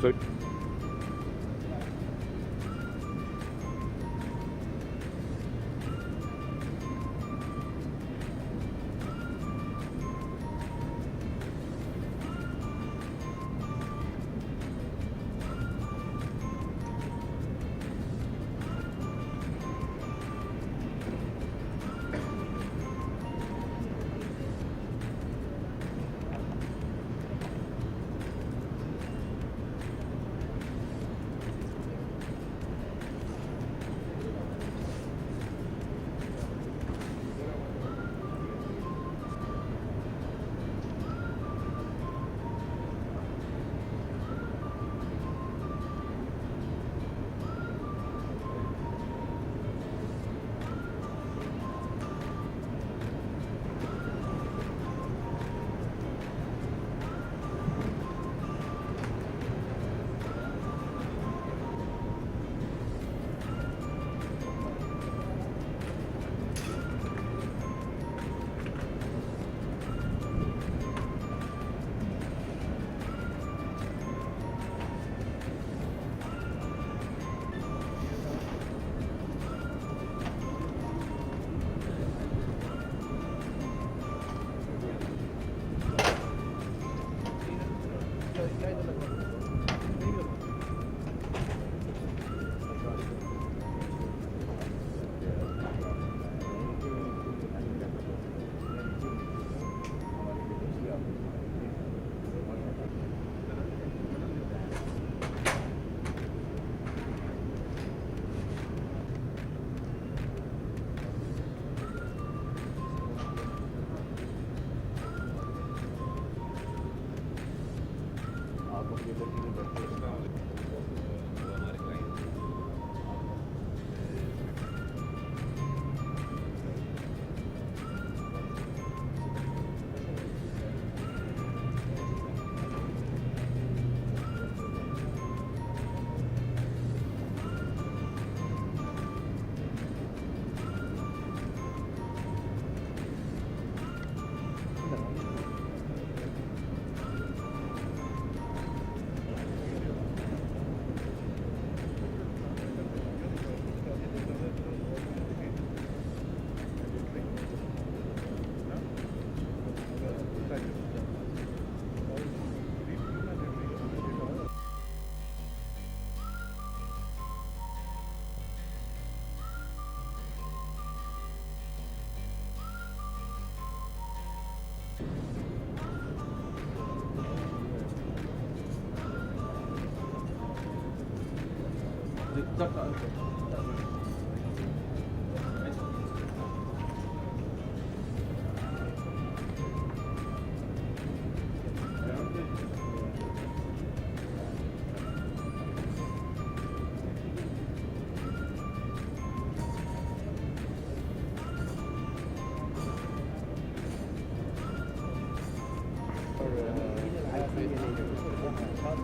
So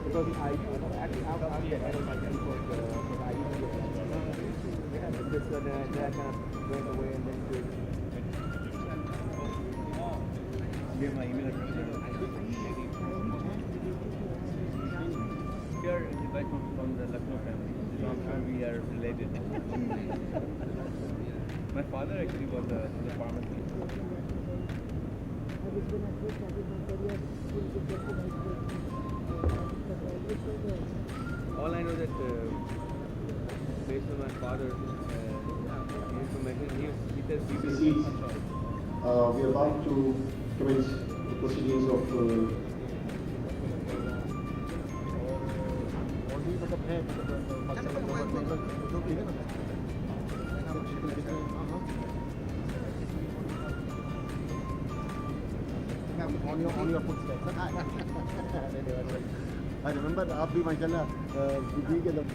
because actually I'll get everybody for the IU. Just that went away and then give my email address. Here is the guy from the Lucknow family. Long time we are related. My father actually was a pharmacist. All I know that based on my father's information, he says he will we are about to commence the proceedings of on your footsteps. I remember आप भी माशाल्लाह बुद्धि के लोग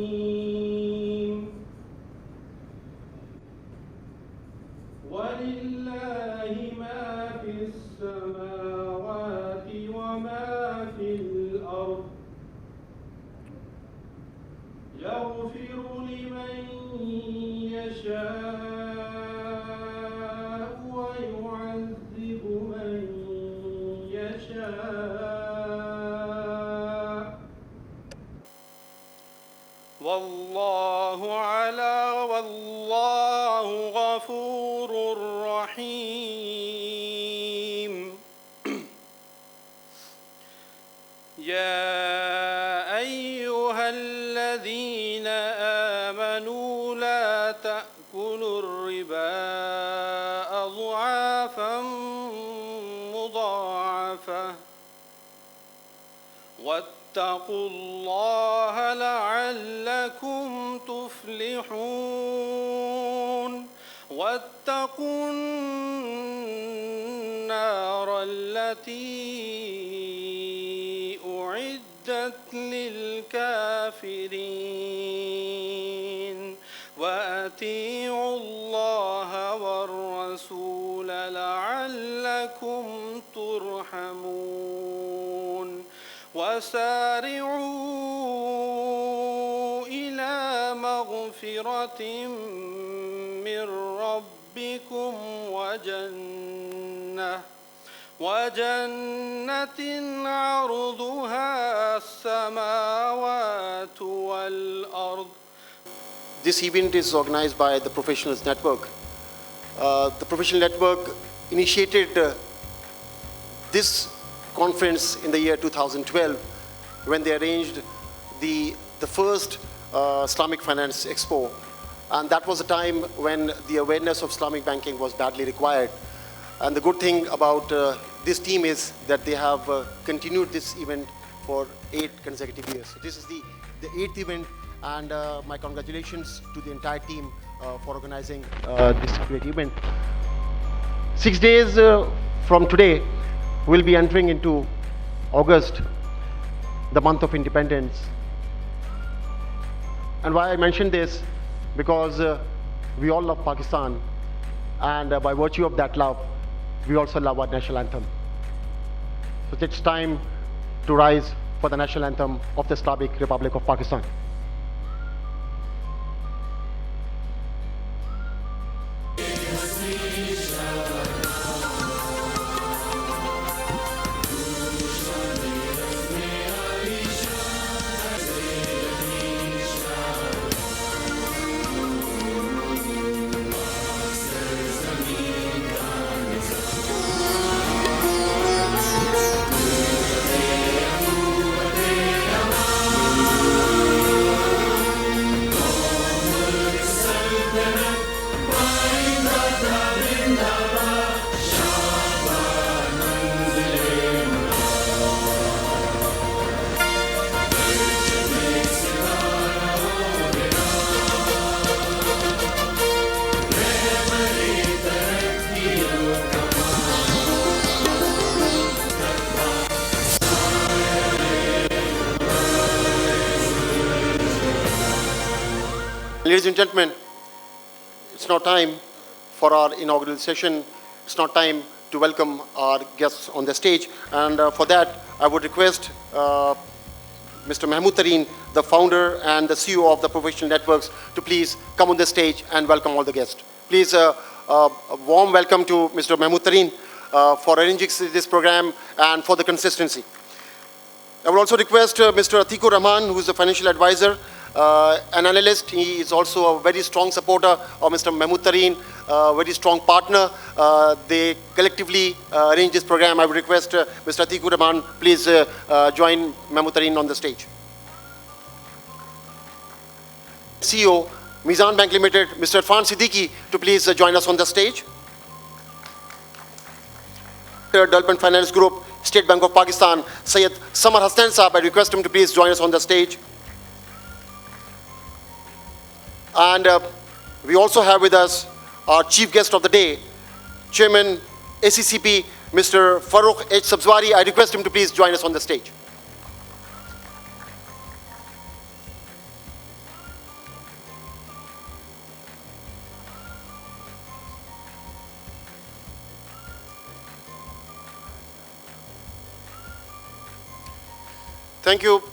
Bismillahirrahmanirrahim. Walillahi ma fis samawati wa ma fil ard. يغفر لمن والله غفور رحيم. يا أيها الذين آمنوا لا تأكلوا الربا أضعافا مضاعفة واتقوا الله لعلكم تفلحون. واتقوا النار التي أعدت للكافرين وأطيعوا الله والرسول لعلكم ترحمون. وسارعوا إلى مغفرة من ربكم وجنة عرضها السماوات والأرض. This event is organized by the Professionals Network. The Professional Network initiated this conference in the year 2012 when they arranged the first Islamic Finance Expo. And that was a time when the awareness of Islamic banking was badly required. And the good thing about this team is that they have continued this event for 8 consecutive years. So this is the 8th event, and my congratulations to the entire team for organizing this great event. 6 days from today, we'll be entering into August, the month of independence. And why I mention this, because we all love Pakistan, and by virtue of that love, we also love our national anthem. So it's time to rise for the national anthem of the Islamic Republic of Pakistan. Ladies and gentlemen, it's now time for our inaugural session. It's now time to welcome our guests on the stage. And for that, I would request Mr. Mahmood Tareen, the founder and the CEO of the Professional Networks, to please come on the stage and welcome all the guests. Please, a warm welcome to Mr. Mahmood Tareen for arranging this program and for the consistency. I would also request Mr. Atikur Rahman, who is a financial advisor, an analyst. He is also a very strong supporter of Mr. Mahmood Tareen, very strong partner. They collectively arrange this program. I would request Mr. Atikur Rahman, please join Mahmood Tareen on the stage. CEO, Mizan Bank Limited, Mr. Irfan Siddiqui, to please join us on the stage. Development Finance Group, State Bank of Pakistan, Syed Samar Hasnain Saab, I request him to please join us on the stage. And we also have with us our chief guest of the day, Chairman ACCP, Mr. Farooq H. Sabzwari. I request him to please join us on the stage. Thank you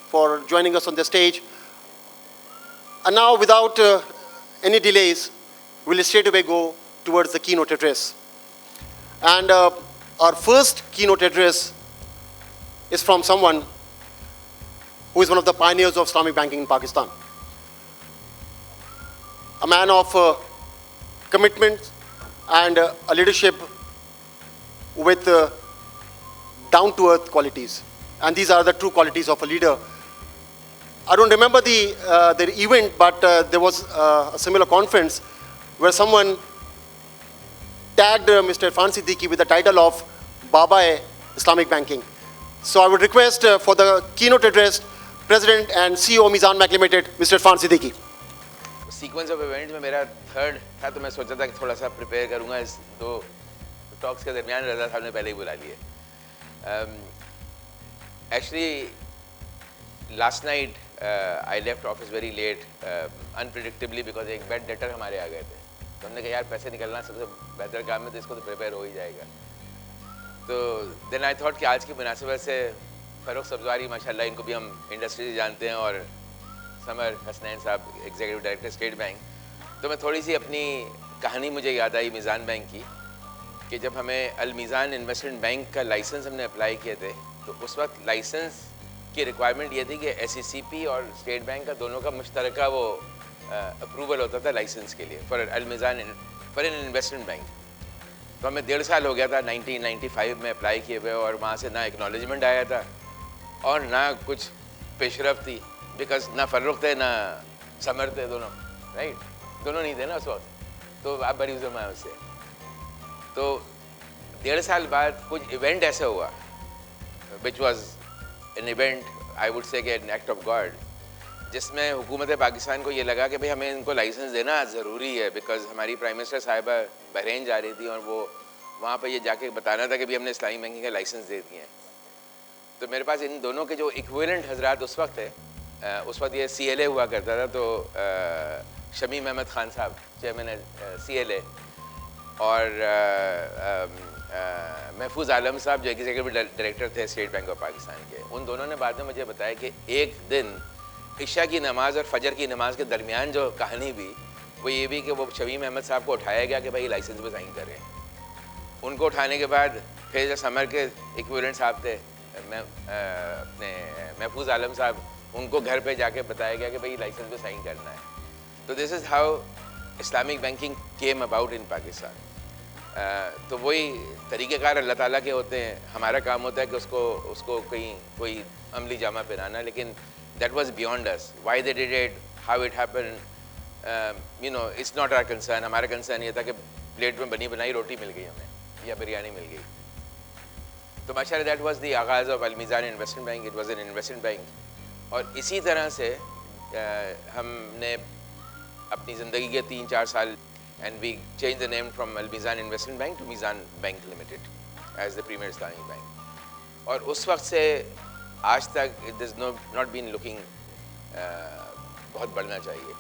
for joining us on the stage. And now, without any delays, we'll straight away go towards the keynote address. And our first keynote address is from someone who is one of the pioneers of Islamic banking in Pakistan. A man of commitment and a leadership with down-to-earth qualities. And these are the true qualities of a leader. I don't remember the event, but there was a similar conference where someone tagged Mr. Irfan Siddiqui with the title of Baba Islamic Banking. So I would request for the keynote address, President and CEO Mizan Bank Limited, Mr. Irfan Siddiqui. Sequence of events में मेरा third था, तो मैं सोचा था कि थोड़ा सा प्रिपेयर करूंगा इस दो टॉक्स के दरमियान। रज़ा साहब ने पहले ही बुला लिए। Actually last night I left office very late unpredictably because एक बेड डेटर हमारे आ गए थे। तो हमने कहा यार पैसे निकलना सबसे बेहतर काम है, तो इसको तो प्रिपेयर हो ही जाएगा। तो देन आई थॉट कि आज की मुनासिबत से फ़ारूक सब्ज़वारी माशाल्लाह, इनको भी हम इंडस्ट्री से जानते हैं, और समर हसनैन साहब एग्जीक्यूटिव डायरेक्टर स्टेट बैंक। तो मैं थोड़ी सी अपनी कहानी मुझे याद आई मीज़ान बैंक की, कि जब हमें अल मीज़ान इन्वेस्टमेंट बैंक का लाइसेंस हमने अप्लाई किए थे, तो उस वक्त लाइसेंस की रिक्वायरमेंट ये थी कि SECP और स्टेट बैंक का दोनों का मुश्तरका वो अप्रूवल होता था लाइसेंस के लिए for Al Meezan for an investment bank. तो हमें 1.5 साल हो गया था 1995 में अप्लाई किए हुए, और वहाँ से ना एक्नॉलेजमेंट आया था और ना कुछ पेशरफ थी, बिकॉज ना फ़र्रुख थे ना समर थे, दोनों राइट, दोनों नहीं थे ना उस वक्त। तो आप बड़ी उज़्र में उससे। तो 1.5 साल बाद कुछ इवेंट ऐसा हुआ which was an event, I would से एन एक्ट ऑफ गॉड, जिसमें हुकूमत पाकिस्तान को ये लगा कि भाई हमें इनको लाइसेंस देना ज़रूरी है, बिकॉज हमारी प्राइम मिनिस्टर साहिबा बहरीन जा रही थी और वो वहाँ पर ये जाके बताना था कि भाई हमने इस्लामी बैंकिंग का लाइसेंस दे दिए हैं। तो मेरे पास इन दोनों के जो इक्विवेलेंट हजरात उस वक्त थे, उस वक्त ये CLA हुआ करता था, तो शमीम अहमद ख़ान साहब चेयरमैन CLA, और महफूज आलम साहब जो एग्जीक्यूटिव डायरेक्टर थे स्टेट बैंक ऑफ पाकिस्तान के। उन दोनों ने बाद में मुझे बताया कि एक दिन इशा की नमाज़ और फजर की नमाज़ के दरमियान जो कहानी भी वो ये भी कि वो शमीम अहमद साहब को उठाया गया कि भाई लाइसेंस पर साइन करें। उनको उठाने के बाद फिर जो समर के इक्विवेलेंट साहब थे, अपने महफूज आलम साहब, उनको घर पे जाके बताया गया कि भाई लाइसेंस पे साइन करना है। तो this is how Islamic banking came about in Pakistan. तो वही तरीक़ेकार अल्लाह ताला के होते हैं, हमारा काम होता है कि उसको कोई अमली जामा पहनाना, लेकिन that was beyond us. Why they did it, how it happen, you know, it's not our concern. हमारा कंसर्न ये था कि प्लेट में बनी बनाई रोटी मिल गई हमें या बिरयानी मिल गई। तो माशाअल्लाह दैट वाज द आगाज़ of Al Meezan investment bank. It was an investment bank. और इसी तरह से हमने अपनी ज़िंदगी के 3-4 साल, and we change the name from Al Meezan investment bank to Meezan bank limited as the premier Islamic bank. और उस वक्त से आज तक it is not been looking बहुत बढ़ना चाहिए।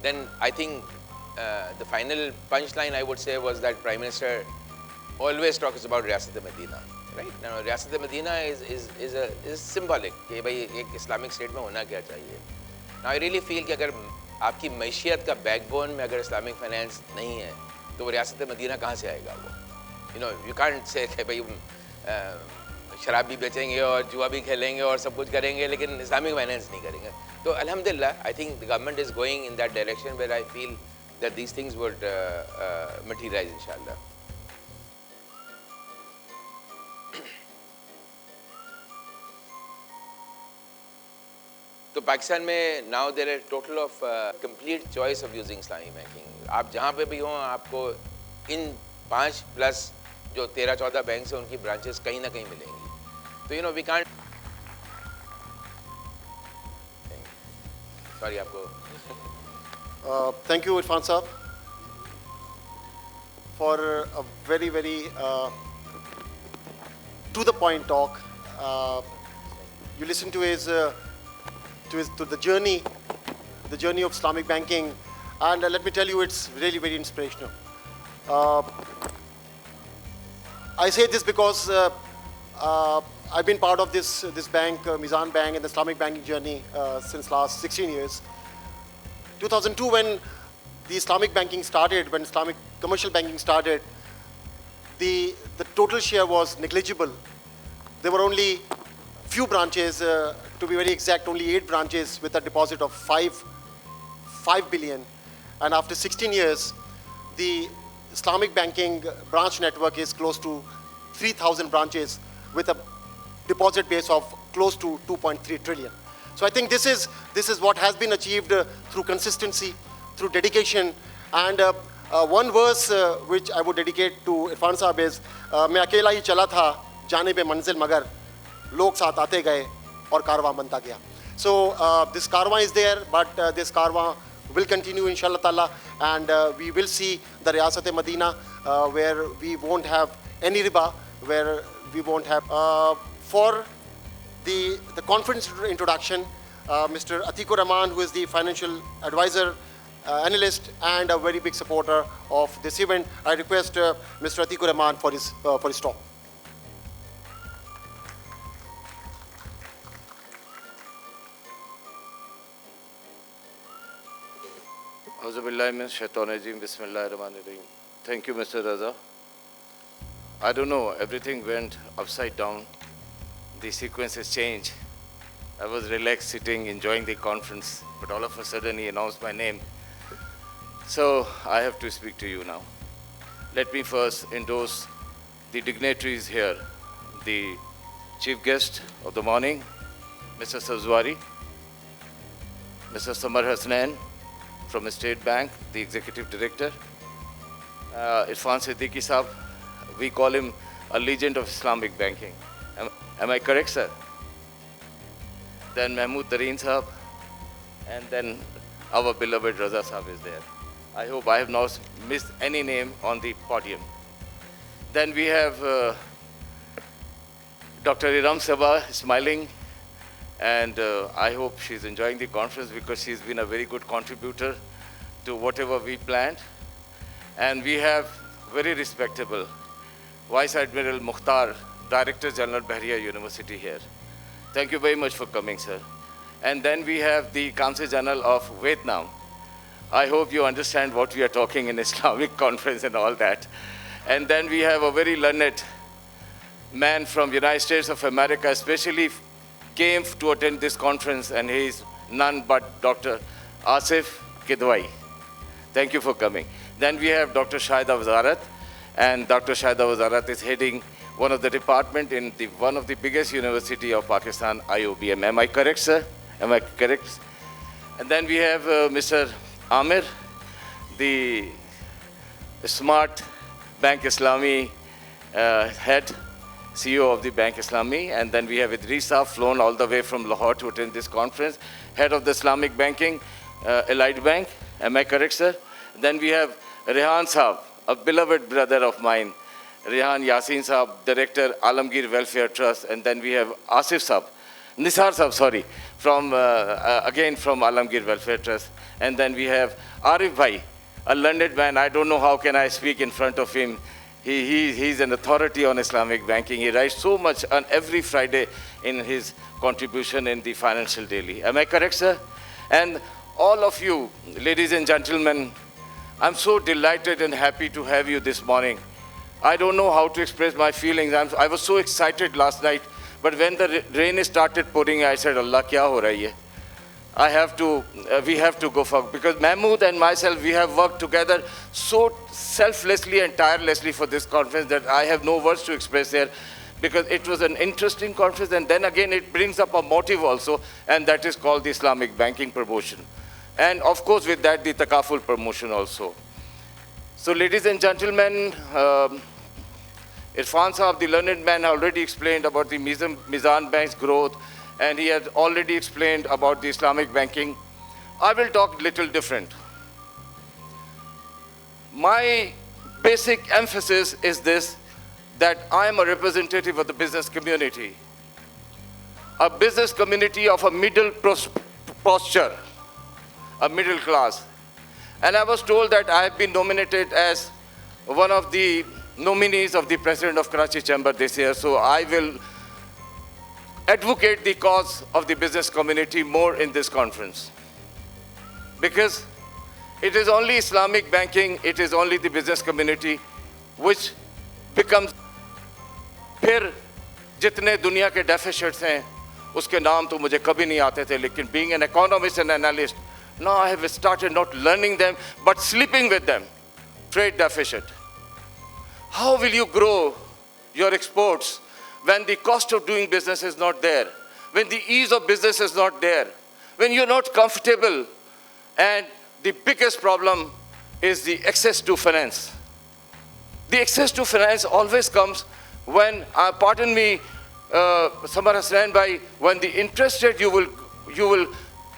Then I think the final punch line I would say was that prime minister always talks about रियासत मदीना, राइट। नाउ रियासत मदीना इज़ सिम्बॉलिक कि भाई एक इस्लामिक स्टेट में होना क्या चाहिए। नाउ आई रियली फील कि अगर आपकी मैशियत का बैकबोन में अगर इस्लामिक फाइनेंस नहीं है, तो वो रियासत मदीना कहाँ से आएगा वो? You know, you can't say कि भाई शराब भी बेचेंगे और जुआ भी खेलेंगे और सब कुछ करेंगे, लेकिन इस्लामिक फाइनेंस नहीं करेंगे। तो अल्हम्दुलिल्लाह I think the government is going in that direction where I feel that these things would materialise इंशाल्लाह। तो पाकिस्तान में now there are total of complete choice of using इस्लामी बैंकिंग। आप जहाँ पे भी हों, आपको इन 5+ जो 13-14 बैंक हैं उनकी ब्रांचेस कहीं ना कहीं मिलेंगी। तो you know we can't, sorry आपको। Thank you, Irfan Saab, for a very, very to the point talk. You listen to the journey of Islamic banking, and let me tell you, it's really very inspirational. I say this because I've been part of this bank, Mizan Bank, and the Islamic banking journey since last 16 years. 2002, when the Islamic banking started, when Islamic commercial banking started, the total share was negligible. There were only few branches, to be very exact, only 8 branches with a deposit of 5 billion. And after 16 years, the Islamic banking branch network is close to 3,000 branches with a deposit base of close to 2.3 trillion. So I think this is what has been achieved through consistency, through dedication. And one verse which I would dedicate to Irfan Sahab is, मैं अकेला ही चला था जाने पे मंजिल मगर लोग साथ आते गए और कारवां बनता गया. So this Karwaan is there, but this Karwaan will continue inshallah ta'ala, and we will see the Riyasat-e Madina where we won't have any riba, where we won't have. For the conference introduction, Mr. Atikur Rahman, who is the financial advisor, analyst, and a very big supporter of this event, I request Mr. Atikur Rahman for his talk. Thank you, Mr. Raza. I don't know, everything went upside down. The sequence has changed. I was relaxed, sitting, enjoying the conference, but all of a sudden he announced my name. So I have to speak to you now. Let me first endorse the dignitaries here, the chief guest of the morning, Mr. Sazwari, Mr. Samar Hasnain from State Bank, the executive director, Irfan Siddiqui Saab, we call him a legend of Islamic banking. Am I correct, sir? Then Mahmood Tareen Saab, and then our beloved Raza Saab is there. I hope I have not missed any name on the podium. Then we have Dr. Iram Sabah smiling, and I hope she's enjoying the conference because she's been a very good contributor to whatever we planned. And we have very respectable Vice Admiral Mukhtar, Director General Bahria University here. Thank you very much for coming, sir. And then we have the Council General of Vietnam. I hope you understand what we are talking in Islamic conference and all that. And then we have a very learned man from United States of America, especially came to attend this conference, and he is none but Dr. Asif Kidwai. Thank you for coming. Then we have Dr. Shahida Wazarat, and Dr. Shahida Wazarat is heading one of the department in one of the biggest university of Pakistan, IOBM. Am I correct, sir? Am I correct? And then we have Mr. Amir, the smart Bank Islami head, CEO of the Bank Islami. And then we have Idris Saab, flown all the way from Lahore to attend this conference, head of the Islamic Banking, Elite Bank. Am I correct, sir? Then we have Rehan Saab, a beloved brother of mine, Rehan Yasin Saab, Director, Alamgir Welfare Trust. And then we have Asif Saab, Nisar Saab, sorry, from, again from Alamgir Welfare Trust. And then we have Arif Bhai, a learned man. I don't know how can I speak in front of him. He's an authority on Islamic banking. He writes so much on every Friday in his contribution in the Financial Daily. Am I correct, sir? And all of you, ladies and gentlemen, I'm so delighted and happy to have you this morning. I don't know how to express my feelings. I was so excited last night, but when the rain started pouring, I said, Allah, kya ho rahi hai? We have to go for, because Mahmood and myself, we have worked together so selflessly and tirelessly for this conference that I have no words to express here, because it was an interesting conference, and then again it brings up a motive also, and that is called the Islamic banking promotion. And of course with that, the Takaful promotion also. So ladies and gentlemen, Irfan Saab, the learned man, already explained about the Mizan Bank's growth, and he had already explained about the Islamic banking. I will talk a little different. My basic emphasis is this, that I am a representative of the business community. A business community of a middle posture, a middle class. And I was told that I have been nominated as one of the nominees of the President of Karachi Chamber this year, so I will advocate the cause of the business community more in this conference. Because it is only Islamic banking, it is only the business community which becomes, फिर जितने दुनिया के deficits हैं उसके नाम तो मुझे कभी नहीं आते थे, लेकिन being an economist and analyst, now I have started not learning them but sleeping with them. Trade deficit. How will you grow your exports when the cost of doing business is not there, when the ease of business is not there, when you're not comfortable? And the biggest problem is the access to finance. The access to finance always comes when, pardon me, Samar Hasnain bhai, when the interest rate you will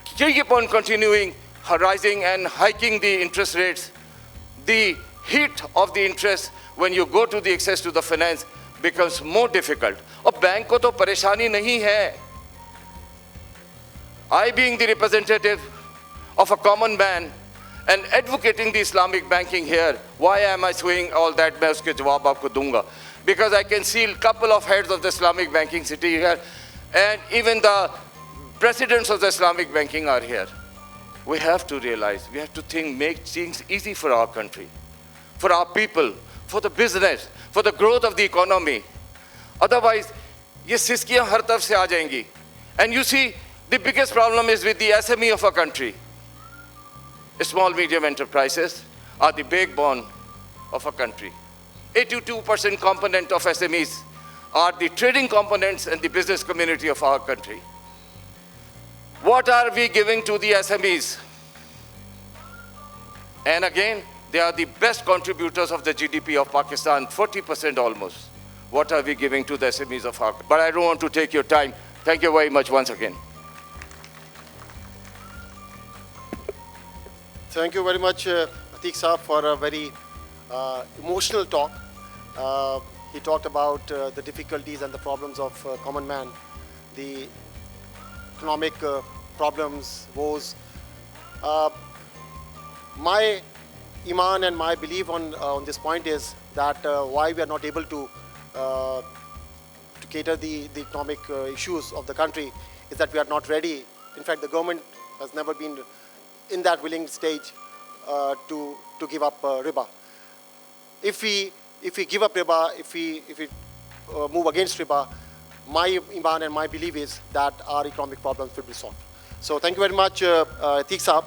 keep on continuing rising and hiking the interest rates. The heat of the interest when you go to the access to the finance becomes more difficult. और bank को तो परेशानी नहीं है. I being the representative of a common man and advocating the Islamic banking here, why am I saying all that? मैं उसके जवाब आपको दूंगा. Because I can see a couple of heads of the Islamic banking city here, and even the presidents of the Islamic banking are here. We have to realize, we have to think, make things easy for our country, for our people, for the business, for the growth of the economy. Otherwise, ये सिस्कियाँ हर तरफ से आ जाएंगी. And you see, the biggest problem is with the SME of a country. Small medium enterprises are the backbone of a country. 82% component of SMEs are the trading components and the business community of our country. What are we giving to the SMEs? And again, they are the best contributors of the GDP of Pakistan, 40% almost. What are we giving to the SMEs of our country? But I don't want to take your time. Thank you very much once again. Thank you very much, Atiq Saab, for a very emotional talk. He talked about the difficulties and the problems of common man, the economic problems, woes. My iman and my belief on this point is that why we are not able to cater the economic issues of the country is that we are not ready. In fact, the government has never been in that willing stage to give up riba. If we give up riba, if we move against riba, my iman and my belief is that our economic problems will be solved. So thank you very much, Atiq Saab.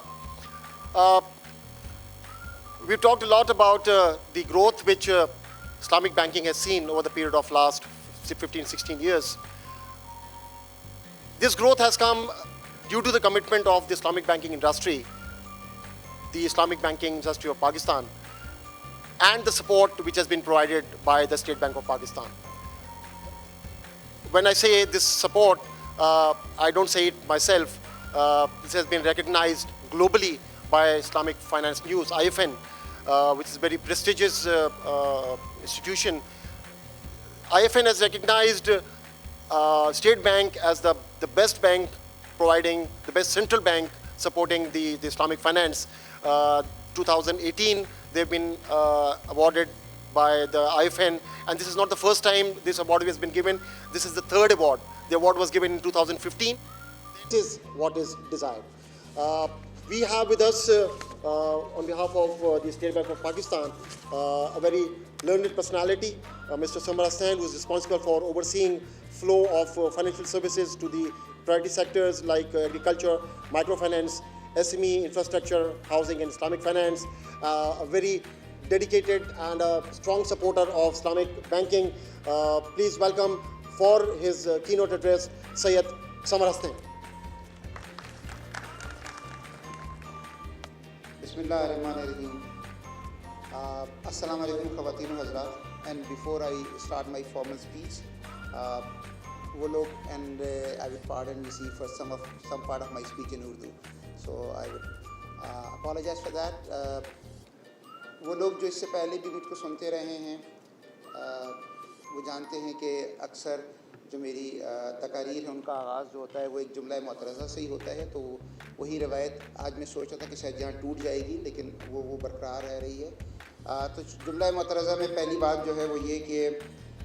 We've talked a lot about the growth which Islamic banking has seen over the period of last 15, 16 years. This growth has come due to the commitment of the Islamic banking industry, the Islamic banking industry of Pakistan, and the support which has been provided by the State Bank of Pakistan. When I say this support, I don't say it myself. This has been recognized globally by Islamic Finance News, IFN, which is a very prestigious institution. IFN has recognized State Bank as the best bank providing, the best central bank supporting the Islamic finance. 2018, they've been awarded by the IFN, and this is not the first time this award has been given. This is the third award. The award was given in 2015. This is what is desired. We have with us, on behalf of the State Bank of Pakistan, a very learned personality, Mr. Samar Hasnain, who is responsible for overseeing flow of financial services to the priority sectors like agriculture, microfinance, SME, infrastructure, housing, and Islamic finance. A very dedicated and a strong supporter of Islamic banking. Please welcome for his keynote address, Syed Samar Hasnain. Bismillahirrahmanirrahim. Assalamu alaikum Khawateen wa Hazrat. And before I start my formal speech, and I would pardon receive for some part of my speech in Urdu. So I would apologize for that. वो लोग जो इससे पहले भी मुझको सुनते रहे हैं, वो जानते हैं कि अक्सर जो मेरी तकारीर है उनका आगाज़ जो होता है वो एक जुमला मुतरज़ा से ही होता है. तो वही रवायत आज मैं सोचा था कि शायद यहाँ टूट जाएगी, लेकिन वो बरकरार रह रही है. तो जुमला मुतरज़ा में पहली बात जो है वो ये कि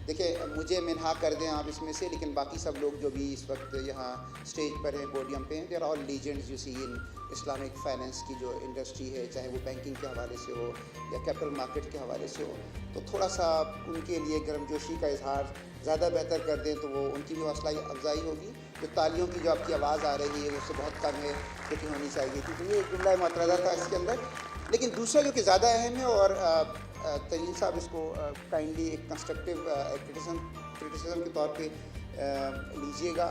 देखिए मुझे मिनहा कर दें आप इसमें से, लेकिन बाकी सब लोग जो भी इस वक्त यहाँ स्टेज पर हैं, पोडियम पे हैं, they are all legends you see in Islamic finance की जो इंडस्ट्री है, चाहे वो बैंकिंग के हवाले से हो या कैपिटल मार्केट के हवाले से हो। तो थोड़ा सा उनके लिए गर्मजोशी का इजहार ज़्यादा बेहतर कर दें तो वो उनकी भी हौसला अफजाई होगी। जो तालियों की जो आपकी आवाज़ आ रही है उससे बहुत कम है लेकिन होनी चाहिए, क्योंकि ये जुमला मुतरदा था इसके अंदर। लेकिन दूसरा जो कि ज़्यादा अहम है और तरीन साहब इसको काइंडली एक कंस्ट्रक्टिव क्रिटिसिज्म के तौर पे लीजिएगा।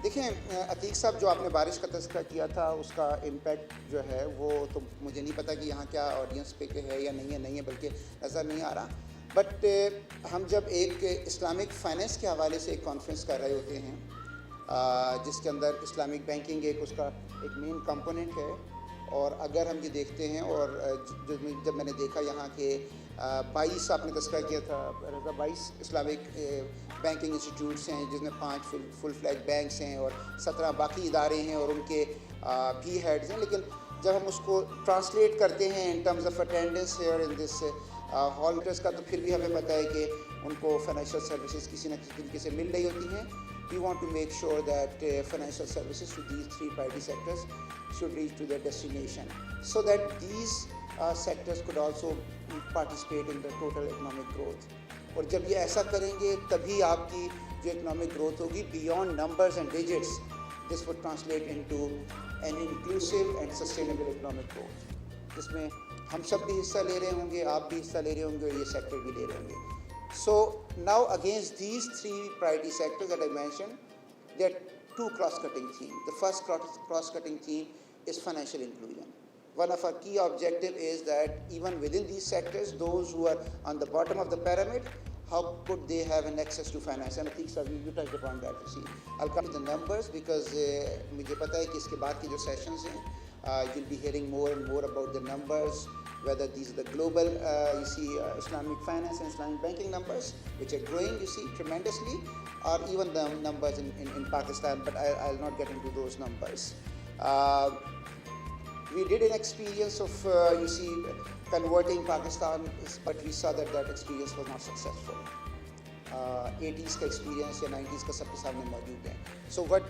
देखें अतीक साहब, जो आपने बारिश का तज़किरा किया था उसका इम्पैक्ट जो है वो तो मुझे नहीं पता कि यहाँ क्या ऑडियंस पे के है या नहीं है, बल्कि नज़र नहीं आ रहा। बट हम जब एक इस्लामिक फ़ाइनेंस के हवाले से एक कॉन्फ्रेंस कर रहे होते हैं जिसके अंदर इस्लामिक बैंकिंग एक उसका एक मेन कंपोनेंट है, और अगर हम ये देखते हैं और जब मैंने देखा यहाँ के 22 आपने तस्करा किया था, 22 इस्लामिक बैंकिंग इंस्टीट्यूट्स हैं जिसमें 5 फुल फ्लैज बैंक्स हैं और 17 बाकी इदारे हैं और उनके भी हेड्स हैं। लेकिन जब हम उसको ट्रांसलेट करते हैं इन terms of attendance here in this holders का, तो फिर भी हमें पता है कि उनको फाइनेंशियल सर्विसेज किसी न किसी तरीके से मिल रही होती हैं। We want to make sure that financial services to these 3 priority sectors should reach to their destination, so that these sectors could also participate in the total economic growth. और जब ये ऐसा करेंगे तभी आपकी जो economic growth होगी beyond numbers and digits, this would translate into an inclusive and sustainable economic growth, जिसमें हम सब भी हिस्सा ले रहे होंगे, आप भी हिस्सा ले रहे होंगे और ये सेक्टर भी ले रहे होंगे। So now against these 3 priority sectors that I mentioned, there are 2 cross-cutting themes. The first cross-cutting theme is financial inclusion. One of our key objective is that even within these sectors, those who are on the bottom of the pyramid, how could they have an access to finance? And I think sir, you touched upon that. You see, I'll come to the numbers because मुझे पता है कि इसके बाद के जो sessions हैं, you'll be hearing more and more about the numbers, whether these are the global, Islamic finance and Islamic banking numbers, which are growing, you see, tremendously, or even the numbers in Pakistan, but I'll not get into those numbers. We did an experience of, converting Pakistan, but we saw that experience was not successful. 80s का experience या 90s का सबके सामने मौजूद है. So what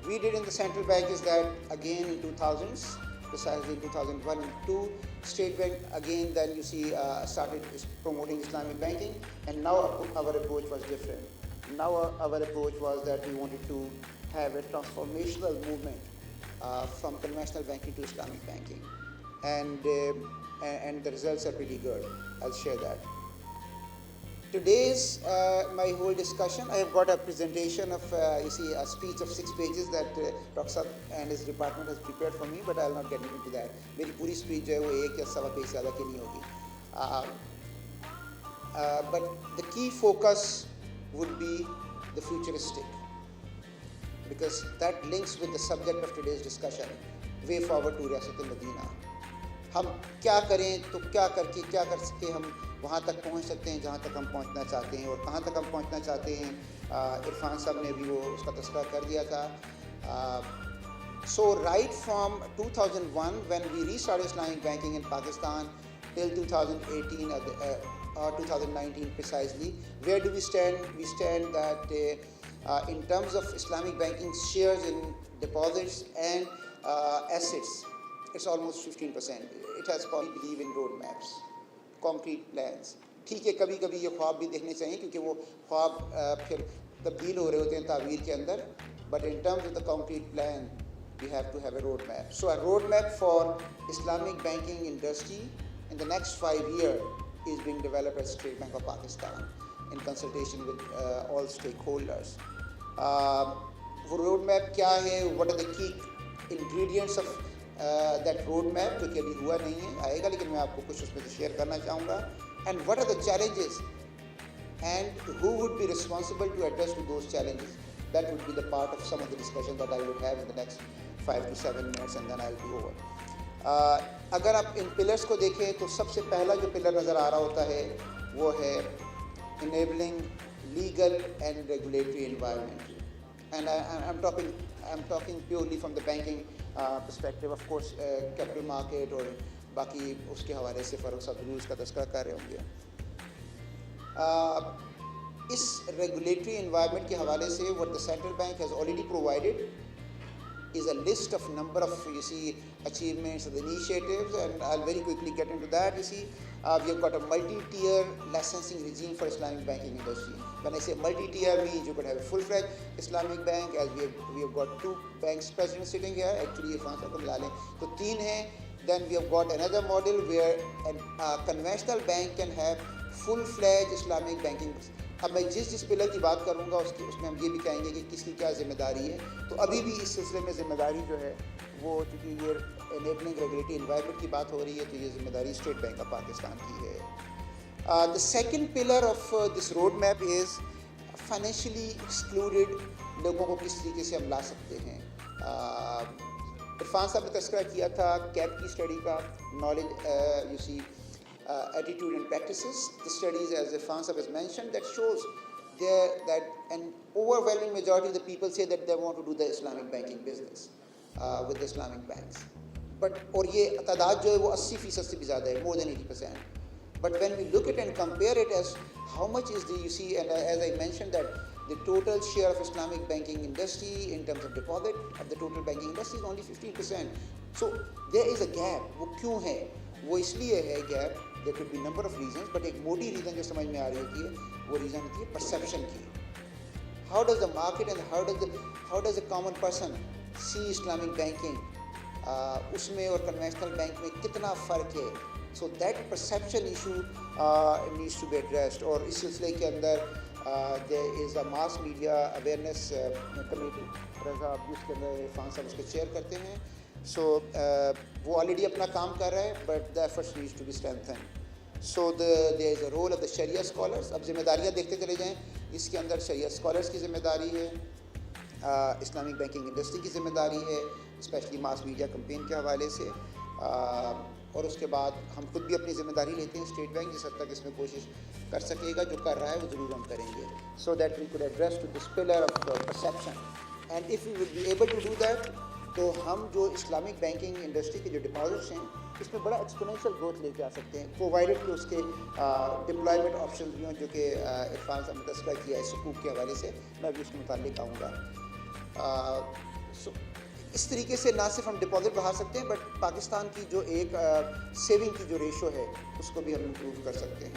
we did in the central bank is that again in 2000s, precisely in 2001 and 2, State Bank again then started promoting Islamic banking, and now our approach was different. Now our approach was that we wanted to have a transformational movement from conventional banking to Islamic banking, and the results are pretty good. I'll share that. Today's my whole discussion, I have got a presentation of a speech of 6 pages that Dr. Saab and his department has prepared for me, but I'll not get into that. मेरी पूरी speech जो है वो 1 या 1.25 page ज़्यादा की नहीं होगी. But the key focus would be the futuristic, because that links with the subject of today's discussion, way forward to Riyasat al-Madina. हम क्या करें तो क्या कर सके हम वहाँ तक पहुँच सकते हैं जहाँ तक हम पहुँचना चाहते हैं, और कहाँ तक हम पहुँचना चाहते हैं इरफान साहब ने भी वो उसका तस्करा कर दिया था. So right from 2001 when we restarted Islamic banking in Pakistan till 2018 or 2019 precisely, where do we stand? We stand that in terms of Islamic banking shares in deposits and assets, it's almost 15%. It has we believe in roadmaps, concrete plans. ठीक है, कभी कभी ये ख्वाब भी देखने चाहिए क्योंकि वो ख्वाब फिर तब्दील हो रहे होते हैं तावीर के अंदर. But in terms of the concrete plan, we have to have a roadmap. So a roadmap for Islamic banking industry in the next 5 years is being developed at State Bank of Pakistan in consultation with all stakeholders. वो roadmap क्या है? What are the key ingredients of that roadmap? क्योंकि अभी हुआ नहीं है, आएगा, लेकिन मैं आपको कुछ उसमें से शेयर करना चाहूँगा. And what are the challenges? And who would be responsible to address to those challenges? That would be the part of some of the discussion that I will have in the next 5 to 7 minutes, and then I'll be over. अगर आप इन pillars को देखें तो सबसे पहला जो pillar नज़र आ रहा होता है वो है enabling legal and regulatory environment. And I'm talking purely from the banking perspective. Of course, capital market और बाकी उसके हवाले से फ़ारूक साहब रूल्स का तस्करा कर रहे होंगे. इस रेगुलेटरी एनवायरनमेंट के हवाले से what the central bank has already provided is a list of number of, you see, achievements and initiatives, and I'll very quickly get into that. You see, we have got a multi-tier licensing regime for Islamic banking industry. When I say multi-tier, means you could have a full-fledged Islamic bank, as we have got 2 banks presidents sitting here. Actually, if I'm मिला लें तो 3 हैं. Then we have got another model where a conventional bank can have full-fledged Islamic banking. अब मैं जिस pillar की बात करूंगा उसमें हम ये भी कहेंगे कि किसकी क्या जिम्मेदारी है. तो अभी भी इस सिलसिले में जिम्मेदारी जो है वो, चूँकि ये एनेबलिंग रेगुलेटरी एनवायरनमेंट की बात हो रही है, तो ये जिम्मेदारी स्टेट बैंक ऑफ पाकिस्तान की है. The second pillar of this road map is financially excluded लोगों को किस तरीके से हम ला सकते हैं. इरफान साहब ने तस्करा किया था कैप की स्टडी का, knowledge you see attitude and practices. The studies, as Irfan Sahab has mentioned, that shows that an overwhelming majority of the people say that they want to do the Islamic banking business with the Islamic banks. But और ये तादाद जो है वो 80% से भी ज़्यादा है, more than 80%. But when we look at and compare it as how much is the, you see, and as I mentioned that the total share of Islamic banking industry in terms of deposit of the total banking industry is only 15%. So there is a gap. वो क्यों है? वो इसलिए है gap, there could be number of reasons, but एक मोटी reason जो समझ में आ रही होती है वो रीज़न होती है परसेप्शन की. How does the market and how does a common person see Islamic banking? उसमें और conventional बैंक में कितना फ़र्क है? So that perception issue needs to be addressed. और इस सिलसिले के अंदर there is a mass media awareness committee, जिसके अंदर इरफान साहब उसके चेयर करते हैं. So वो ऑलरेडी अपना काम कर रहा है, but the efforts needs to be strengthened. So there is a role of the Sharia scholars. अब जिम्मेदारियाँ देखते चले जाएँ. इसके अंदर Sharia scholars की जिम्मेदारी है, इस्लामिक बैंकिंग इंडस्ट्री की जिम्मेदारी है, स्पेशली मास मीडिया कैंपेन के हवाले से, और उसके बाद हम खुद भी अपनी जिम्मेदारी लेते हैं. स्टेट बैंक जिस हद तक इसमें कोशिश कर सकेगा, जो कर रहा है वो ज़रूर हम करेंगे. So that we could address to this pillar of perception. And if we would be able to do that, तो हम जो इस्लामिक बैंकिंग इंडस्ट्री के जो डिपॉजिट्स हैं इसमें बड़ा एक्सपोनेंशियल ग्रोथ लेके आ सकते हैं, प्रोवाइडेड कि उसके डिप्लॉयमेंट ऑप्शन भी हों, जो कि इरफान साहब ने तस्करा किया है सुकूक के हवाले से. मैं भी उसके मुताल्लिक आऊँगा. इस तरीके से ना सिर्फ हम डिपॉजिट बढ़ा सकते हैं, बट पाकिस्तान की जो एक सेविंग की जो रेशो है उसको भी हम इम्प्रूव कर सकते हैं.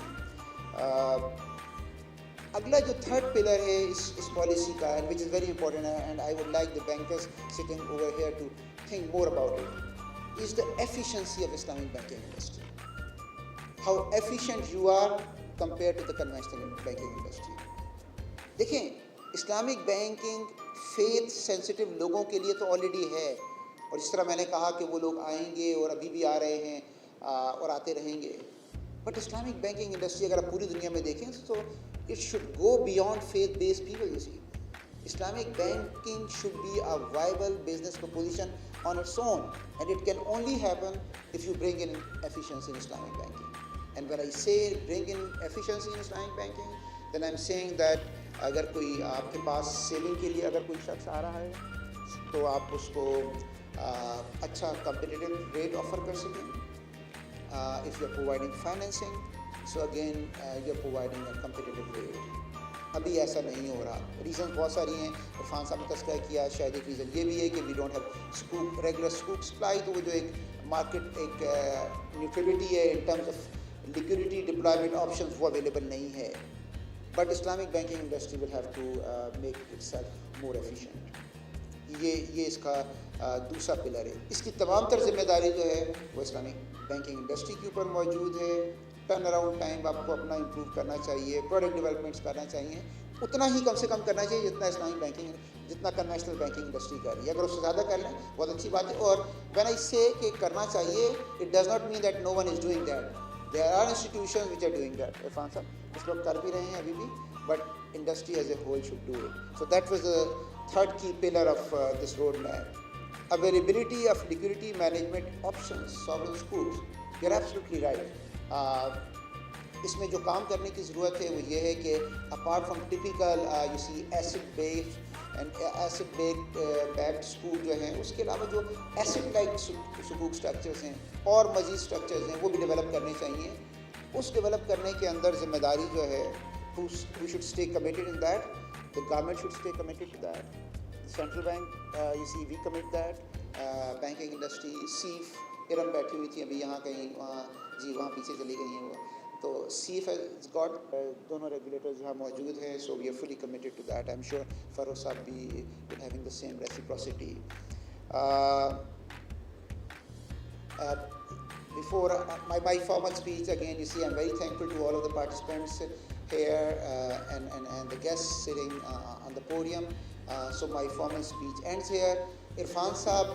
अगला जो थर्ड पिलर है इस पॉलिसी का, and which is very important, and I would like the bankers sitting over here to think more about it, is the efficiency of Islamic banking industry. How efficient you are compare to the conventional banking industry. देखें, Islamic banking faith sensitive लोगों के लिए तो already है, और जिस तरह मैंने कहा कि वो लोग आएंगे और अभी भी आ रहे हैं और आते रहेंगे. बट इस्लामिक बैंकिंग इंडस्ट्री अगर आप पूरी दुनिया में देखें तो it should go beyond faith-based people, you see. Islamic banking should be a viable business proposition on its own, and it can only happen if you bring in efficiency in Islamic banking. And when I say bring in efficiency in Islamic banking, then I'm saying that अगर कोई आपके पास saving के लिए अगर कोई शख्स आ रहा है तो आप उसको अच्छा competitive rate ऑफ़र कर सकें. If you're providing financing, so again you're providing a competitive rate. अभी ऐसा नहीं हो रहा. रीज़न बहुत सारी हैं. इरफान साहब ने तस्करा किया, शायद एक रीज़न ये भी है कि वी डोंट हैव स्कूप रेगुलर स्कूप सप्लाई. तो वो जो एक मार्केट एक न्यूट्रलिटी है in terms of liquidity deployment options, वो अवेलेबल नहीं है. But Islamic banking industry will have to make itself more efficient. ये इसका दूसरा पिलर है. इसकी तमाम तर जिम्मेदारी जो है वो इस्लामिक बैंकिंग इंडस्ट्री के ऊपर मौजूद है. टर्न अराउंड टाइम आपको अपना इम्प्रूव करना चाहिए, प्रोडक्ट डेवलपमेंट्स करना चाहिए, उतना ही कम से कम करना चाहिए जितना इस्लामिक बैंकिंग, जितना कन्वेंशनल बैंकिंग इंडस्ट्री कर रही है. अगर उससे ज़्यादा कर लें बहुत अच्छी बात है. और व्हेन आई से कि करना चाहिए, it does not mean that no one is doing that. There are institutions which are doing that. Irfan साहब कुछ लोग कर भी रहे हैं अभी भी, but industry as a whole should do it. So that was the third key pillar of this road map. Availability of liquidity management options, sovereign schools. You're absolutely right. इसमें जो काम करने की ज़रूरत है वो ये है कि apart from typical you see acid based school जो हैं, उसके अलावा जो एसिड लाइक सुकूक स्ट्रक्चर्स हैं और मज़ीद स्ट्रक्चर्स हैं वो भी डेवलप करने चाहिए. उस डेवलप करने के अंदर ज़िम्मेदारी जो है who should stay committed in that. The government should stay committed to that. The central bank, you see, we commit that. Banking industry, CIF, Iram बैठी हुई थी अभी यहाँ कहीं, वहाँ जी वहाँ पीछे चली गई हैं वो. तो CIF has got दोनों regulators यहाँ मौजूद हैं, so we are fully committed to that. I'm sure Farouk साहब भी having the same reciprocity. Before my formal speech, again, you see, I'm very thankful to all of the participants here and the guests sitting on the podium. So my formal speech ends here. Irfan साहब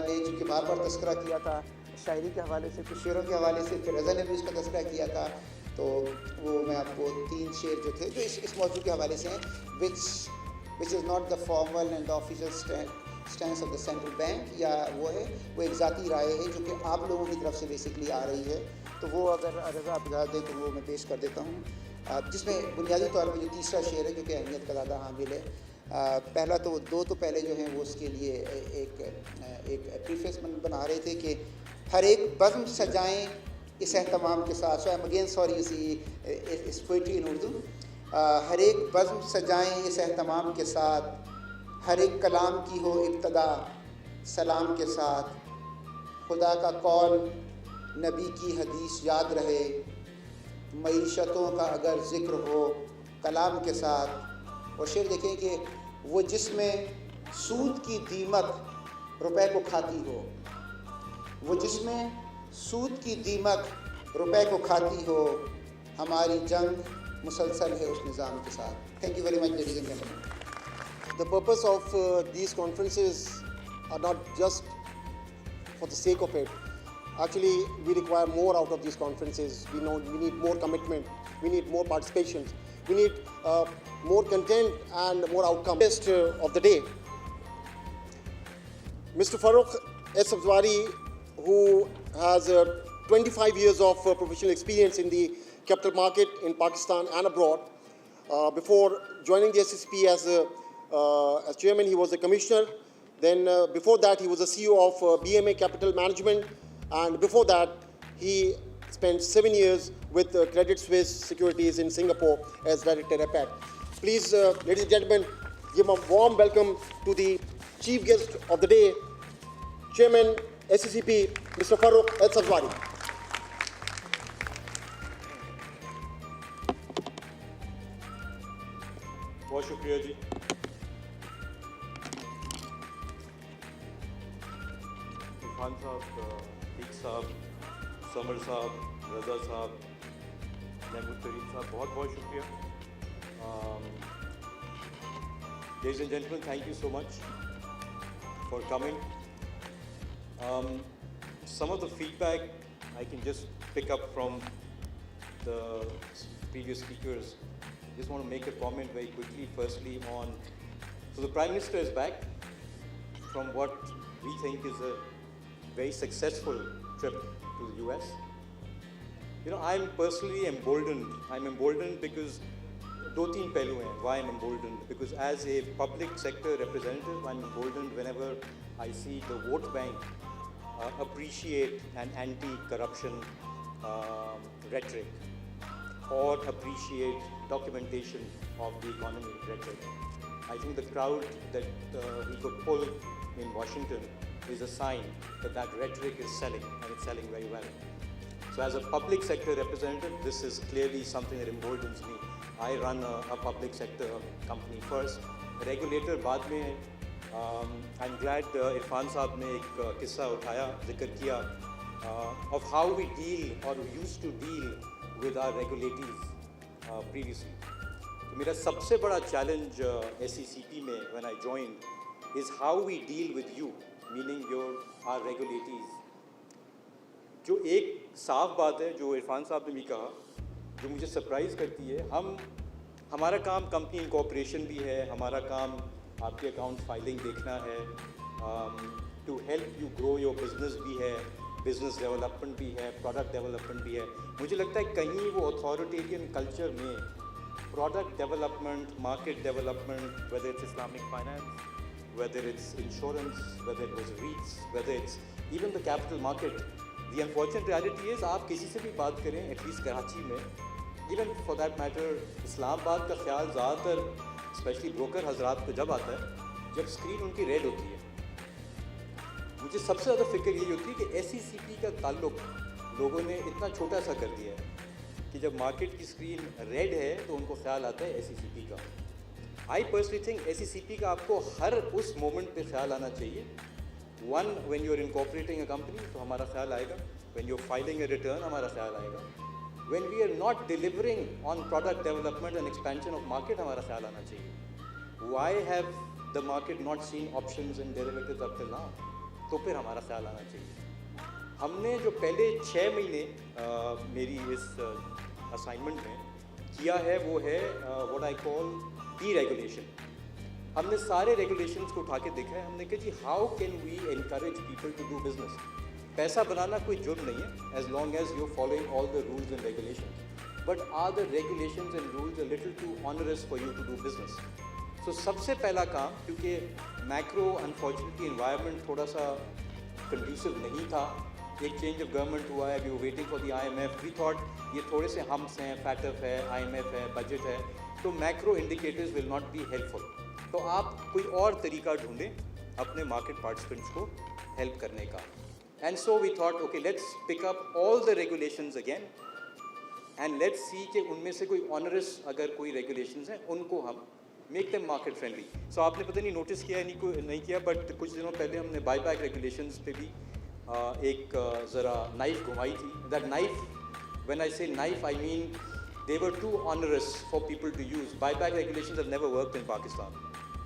ने चूँकि बार बार तस्करा किया था शायरी के हवाले से, कुछ शेरों के हवाले से, फिर रज़ा ने भी उसका तस्करा किया था, तो वो मैं आपको 3 शेर जो थे जो इस मौजू के हवाले से हैं, which is not the formal and the official stance of the central bank, या वो है, वो एक ज़ाती राय है जो कि आप लोगों की तरफ से बेसिकली आ रही है. तो वो अगर रज़ा आप इजाज़त दें तो वो मैं पेश कर देता हूँ, जिसमें बुनियादी तौर पर जो तीसरा शेर है जो कि अहमियत का ज़्यादा हामिल है. पहला तो 2 तो पहले जो हैं वो उसके लिए एक प्रीफेस बना रहे थे कि हर एक बज़्म सजाएं इस एहतमाम के साथ. सो आई एम अगेन सॉरी, इस पोइट्री इन उर्दू. हर एक बज़्म सजाएं इस एहतमाम के साथ, हर एक कलाम की हो इब्तदा सलाम के साथ, खुदा का कौल नबी की हदीस याद रहे, मईशतों का अगर ज़िक्र हो कलाम के साथ. और शेर देखें कि वो जिसमें सूद की दीमक रुपए को खाती हो, वो जिसमें सूद की दीमक रुपए को खाती हो, हमारी जंग मुसलसल है उस निज़ाम के साथ. Thank you very much ladies and gentleman. The purpose of these conferences are not just for the sake of it. Actually, we require more out of these conferences. We need more commitment. We need more participation. We need more content and more outcome. Guest of the day, Mr. Farouk S. Sabzwari, who has 25 years of professional experience in the capital market in Pakistan and abroad. Before joining the SSP as chairman, he was a commissioner. Then before that, he was the CEO of BMA Capital Management. And before that, he spent 7 years with Credit Suisse Securities in Singapore as Director APAC. Please, ladies and gentlemen, give a warm welcome to the chief guest of the day, Chairman SSCP, Mr. Farouk S. Sabzwari. बहुत शुक्रिया जी. इरफान साहब, दीक साहब, summer साहब, रज़ा साहब, महमूद करीम साहब, बहुत बहुत शुक्रिया. Ladies and gentlemen, thank you so much for coming. Some of the feedback I can just pick up from the previous speakers. Just want to make a comment very quickly. Firstly, so the Prime Minister is back from what we think is a very successful trip to the US. You know, I'm personally emboldened. I'm emboldened because 2-3 पहलू हैं. Why I'm emboldened? Because as a public sector representative, I'm emboldened whenever I see the vote bank appreciate an anti-corruption rhetoric or appreciate documentation of the economy rhetoric. I think the crowd that he could pull in Washington is a sign that that rhetoric is selling, and it's selling very well. So as a public sector representative, this is clearly something that emboldens me. I run a public sector company first, regulator बाद में. I'm glad Irfan साहब ने एक किस्सा उठाया, जिक्र किया of how we deal or we used to deal with our regulators previously. तो मेरा सबसे बड़ा challenge SECP में when I joined is how we deal with you, meaning our regulators. जो एक साफ बात है जो इरफान साहब ने भी कहा, जो मुझे सरप्राइज़ करती है, हमारा काम कंपनी इनकॉर्पोरेशन भी है, हमारा काम आपके अकाउंट फाइलिंग देखना है, to help you grow your business भी है, बिजनेस डेवलपमेंट भी है, प्रोडक्ट डेवलपमेंट भी है. मुझे लगता है कहीं वो अथॉरिटेरियन कल्चर में product development, market development, whether it's Islamic finance, whether it's insurance, whether it was REITs, whether it's even the capital market. The unfortunate reality is आप किसी से भी बात करें, एटलीस्ट कराची में, even for that matter Islamabad का ख्याल ज़्यादातर स्पेशली ब्रोकर हजरात को जब आता है जब स्क्रीन उनकी रेड होती है। मुझे सबसे ज़्यादा फिक्र यही होती है कि SECP का ताल्लुक लोगों ने इतना छोटा सा कर दिया है कि जब मार्केट की स्क्रीन रेड है तो उनको ख्याल आता है SECP का। आई पर्सनली थिंक SECP का आपको हर उस मोमेंट पे ख्याल आना चाहिए। One, when you are incorporating a company तो हमारा ख्याल आएगा, when you are filing a return हमारा ख्याल आएगा, when we are not delivering on product development and expansion of market हमारा ख्याल आना चाहिए। Why have the market not seen options and derivatives up till now, तो फिर हमारा ख्याल आना चाहिए। हमने जो पहले 6 महीने मेरी इस असाइनमेंट में किया है वो है व्हाट आई कॉल डीरेगुलेशन। हमने सारे रेगुलेशंस को उठा के देखा है। हमने कहा जी how can we encourage people to do business. पैसा बनाना कोई जुर्म नहीं है as long as you following all the rules and regulations, but are the regulations and rules a little too onerous for you to do business. So सबसे पहला काम, क्योंकि मैक्रो अनफॉर्चुनेटली इन्वायरमेंट थोड़ा सा कंड्यूसिव नहीं था, एक चेंज ऑफ गवर्नमेंट हुआ है, we were waiting for the IMF, we thought ये थोड़े से हम्स हैं, फैटफ है, IMF है, बजट है, तो macro indicators will not be helpful. तो आप कोई और तरीका ढूंढें अपने मार्केट पार्टिसिपेंट्स को हेल्प करने का। And so we thought okay let's pick up all the regulations again and let's see कि उनमें से कोई ऑनरस अगर कोई रेगुलेशंस हैं उनको हम मेक देम मार्केट फ्रेंडली। सो आपने पता नहीं नोटिस किया है नहीं किया, बट कुछ दिनों पहले हमने बाईबैक रेगुलेशंस पे भी एक ज़रा नाइफ घुमाई थी। दैट नाइफ, व्हेन आई से knife I mean they were too onerous for people to use. Buyback regulations have never worked in Pakistan,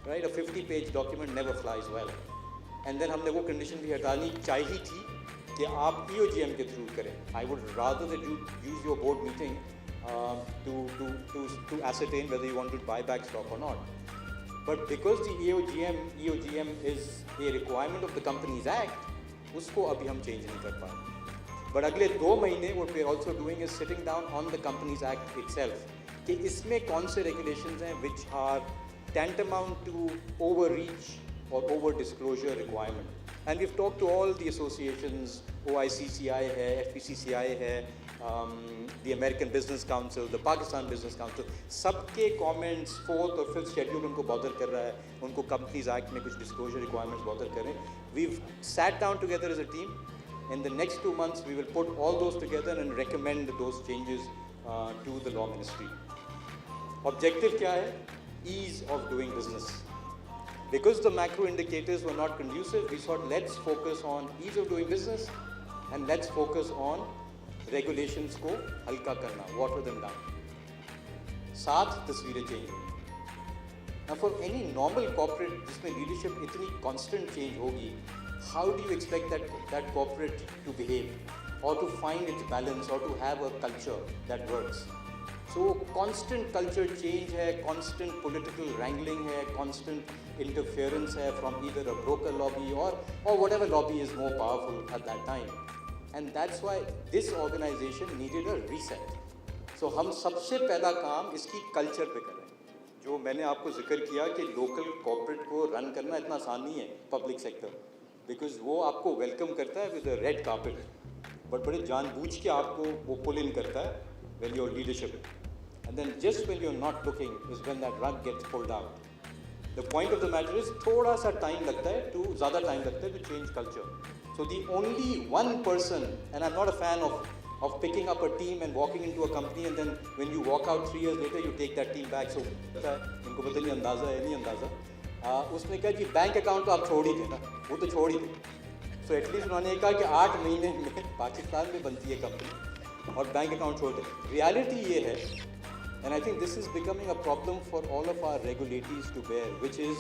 right? A 50-page document never flies well. And then हमने वो condition भी हटानी चाहिए थी कि आप EOGM के through करें. I would rather that you use your board meeting to ascertain whether you want to buy back stock or not. But because the EOGM is a requirement of the Companies Act, उसको अभी हम change नहीं कर पाए. But अगले 2 महीने what we are also doing is sitting down on the Companies Act itself कि इसमें कौन से regulations हैं which are tantamount to overreach or over disclosure requirement. And we've talked to all the associations, OICCI है, FPCCI है, the American Business Council, the Pakistan Business Council, सबके comments 4th और 5th schedule उनको bother कर रहा है, उनको Companies Act में कुछ disclosure requirements bother कर रहे हैं. We've sat down together as a team. In the next 2 months, we will put all those together and recommend those changes to the law ministry. Objective क्या है? Ease of doing business. Because the macro indicators were not conducive, we thought let's focus on ease of doing business and let's focus on regulations को हल्का करना, water them down. 7 तस्वीरें change होंगी. Now for any normal corporate जिसमें leadership इतनी constant change होगी, how do you expect that corporate to behave or to find its balance or to have a culture that works? So constant culture change है, constant political wrangling है, constant interference है from either a broker lobby or whatever lobby is more powerful at that time. And that's why this organization needed a reset. So हम सबसे पहला काम इसकी culture पे कर रहे हैं। जो मैंने आपको जिक्र किया कि local corporate को run करना इतना आसान नहीं है public sector. बिकॉज वो आपको वेलकम करता है with a red carpet, but बड़े जानबूझ के आपको वो पुल इन करता है when your leadership, and then just when you are not looking is when that rug gets pulled out. The point of the matter is थोड़ा सा time लगता है ज़्यादा टाइम लगता है to change culture. So the only one person, and I am not a fan of picking up a team and walking into a company and then when you walk out 3 years later you take that team back. So इनको पता नहीं अंदाज़ा है नहीं अंदाज़ा. उसने कहा कि बैंक अकाउंट तो आप छोड़ ही थे ना, वो तो छोड़ ही थे. सो एटलीस्ट उन्होंने कहा कि 8 महीने में पाकिस्तान में बनती है कंपनी और बैंक अकाउंट छोड़ दे. रियलिटी ये है, and I think this is becoming a problem for all of our regulatories to bear, which is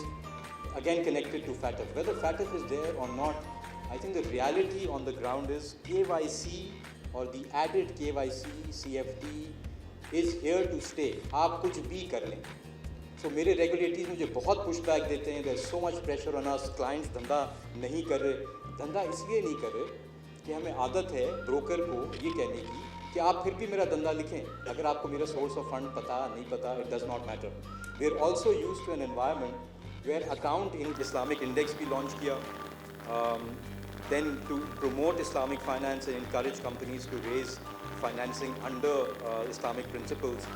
again connected to FATF. Whether FATF is there or not, I think the reality on the ground is KYC or the added KYC, CFT is here to stay. आप कुछ भी कर लें. So मेरे regulatories मुझे बहुत push back देते हैं, there's so much pressure on us, clients धंधा नहीं कर रहे. धंधा इसलिए नहीं कर रहे कि हमें आदत है ब्रोकर को ये कहने की कि आप फिर भी मेरा धंधा लिखें, अगर आपको मेरा सोर्स ऑफ फंड पता नहीं पता, it does not matter. We are also use to an environment where account in Islamic index भी लॉन्च किया. Then to promote Islamic finance and encourage companies to raise financing under Islamic principles,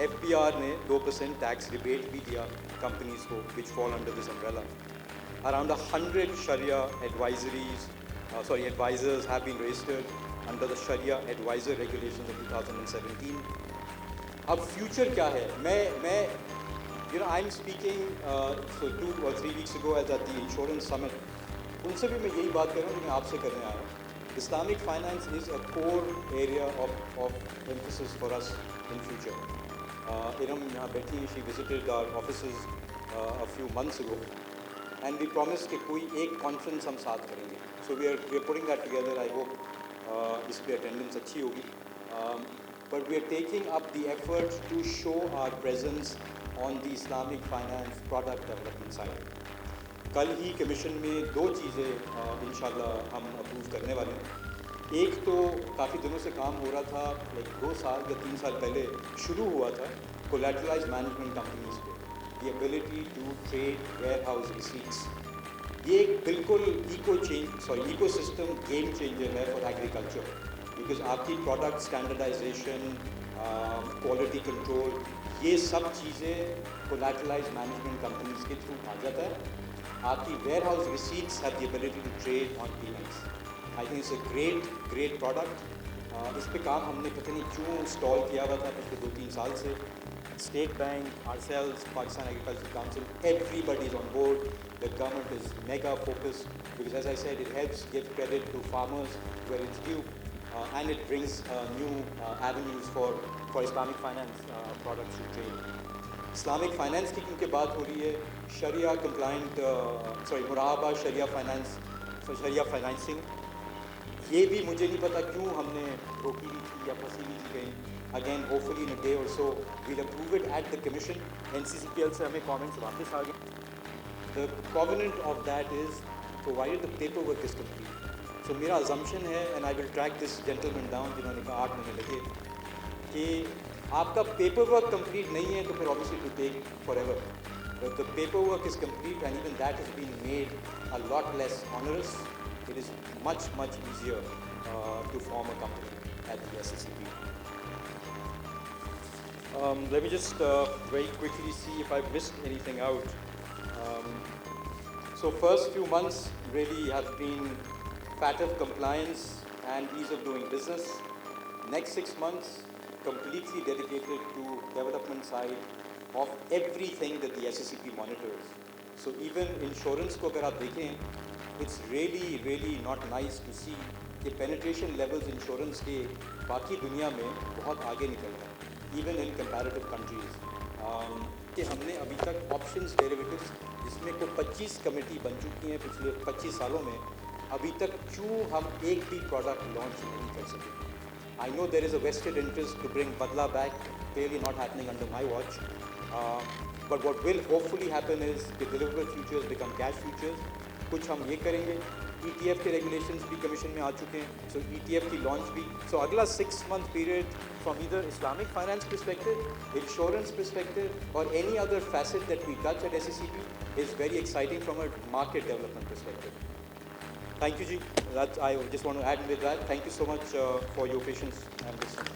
FBR ने 2% tax rebate भी दिया companies को which fall under this umbrella. Around 100 Sharia advisors have been registered under the Sharia Advisor Regulations of 2017. अब future क्या है? I'm speaking so 2 or 3 weeks ago at the Insurance Summit. उनसे भी मैं यही बात कर रहा हूँ जो मैं आपसे करने आया हूँ. Islamic finance is a core area of emphasis for us in future. Iram यहाँ बैठी, she visited our offices a few months ago, and we promised कि कोई एक conference हम साथ करेंगे. So we are putting that together. I hope इस पे attendance अच्छी होगी. But we are taking up the effort to show our presence on the Islamic finance product development side. कल ही कमीशन में 2 चीज़ें इंशाल्लाह हम अप्रूव करने वाले हैं. एक तो काफ़ी दिनों से काम हो रहा था, लाइक 2 साल या 3 साल पहले शुरू हुआ था कोलैटरलाइज्ड मैनेजमेंट कंपनीज पे, the ability to trade warehouse receipts. ये एक बिल्कुल इकोसिस्टम गेम चेंजर है फॉर एग्रीकल्चर, बिकॉज आपकी प्रोडक्ट स्टैंडर्डाइजेशन, क्वालिटी कंट्रोल, ये सब चीज़ें कोलैटरलाइज्ड मैनेजमेंट कंपनीज के थ्रू आ जाता है. आपकी warehouse receipts have the ability to trade on payments. I think it's a great product. इस पे काम हमने पता नहीं क्यों स्टॉल किया हुआ था पिछले 2-3 साल से. State Bank, ourselves, Pakistan Agricultural Council, everybody is on board. The government is mega focused because, as I said, it helps give credit to farmers where it's due, and it brings new avenues for Islamic finance products to trade. Islamic finance की क्योंकि बात हो रही है, Sharia compliant, मुराबा Sharia finance, Sharia financing, ये भी मुझे नहीं पता क्यों हमने रोकी हुई थी या फंसी हुई थी कहीं. Again, hopefully in a day or so, we'll approve it at the commission. NCCPL से हमें comments वापस आ गए. The covenant of that is provided the paperwork is complete. So मेरा assumption है, and I will track this gentleman down जिन्होंने कहा 8 महीने लगे, कि आपका पेपरवर्क कंप्लीट नहीं है तो फिर obviously to take forever. But the paperwork is complete and even that is been made a lot less onerous. It is much easier to form a company at the SSCB. Let me just very quickly see if I've missed anything out. So first few months really have been FATF compliance and ease of doing business. Next 6 months completely dedicated to development side of everything that the SSCP monitors. So even insurance को अगर आप देखें, it's really not nice to see कि penetration levels insurance के बाकी दुनिया में बहुत आगे निकल रहे हैं, even in comparative countries. कि हमने अभी तक options derivatives जिसमें को 25 कमेटी बन चुकी हैं पिछले 25 सालों में, अभी तक क्यों हम एक भी product launch नहीं कर सके. I know there is a vested interest to bring Badla back, clearly not happening under my watch. But what will hopefully happen is the deliverable futures become cash futures. कुछ हम ये करेंगे. ETF के regulations भी commission में आ चुके हैं, so ETF की launch भी. So अगला 6-month period from either Islamic finance perspective, insurance perspective, or any other facet that we touch at SSCP is very exciting from a market development perspective. Thank you, Ji. I just want to add with that. Thank you so much for your patience and listening.